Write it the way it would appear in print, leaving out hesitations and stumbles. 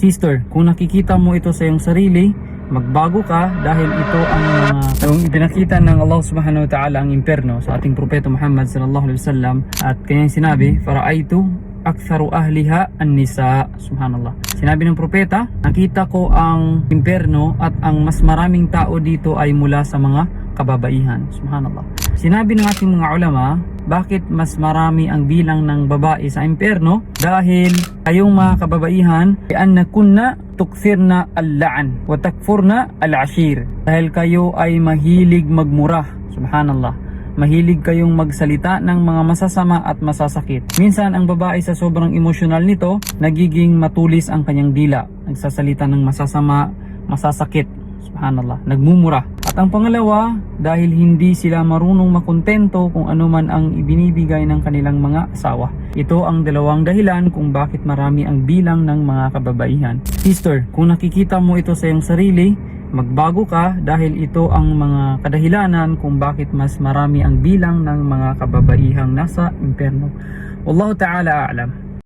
Sister, kung nakikita mo ito sa iyong sarili, magbago ka dahil ito ang ipinakita ng Allah subhanahu wa ta'ala ang impyerno sa ating propeta Muhammad sallallahu alaihi wasallam, at kanyang sinabi, fara'aytu aktharu ahliha an-nisa. Subhanallah. Sinabi ng propeta, nakita ko ang impyerno at ang mas maraming tao dito ay mula sa mga kababaihan. Subhanallah. Sinabi ng ating mga ulama, bakit mas marami ang bilang ng babae sa impyerno? Dahil kayong mga kababaihan, lianna kunna tukthirna al-la'an wa takfurna al-ashir. Dahil kayo ay mahilig magmura. Subhanallah. Mahilig kayong magsalita ng mga masasama at masasakit. Minsan ang babae sa sobrang emosyonal nito, nagiging matulis ang kanyang dila. Nagsasalita ng masasama, masasakit. Subhanallah, nagmumura. At ang pangalawa, dahil hindi sila marunong makontento kung ano man ang ibinibigay ng kanilang mga asawa. Ito ang dalawang dahilan kung bakit marami ang bilang ng mga kababaihan. Sister, kung nakikita mo ito sa iyong sarili, magbago ka dahil ito ang mga kadahilanan kung bakit mas marami ang bilang ng mga kababaihang nasa impyerno. Wallahu ta'ala a'lam.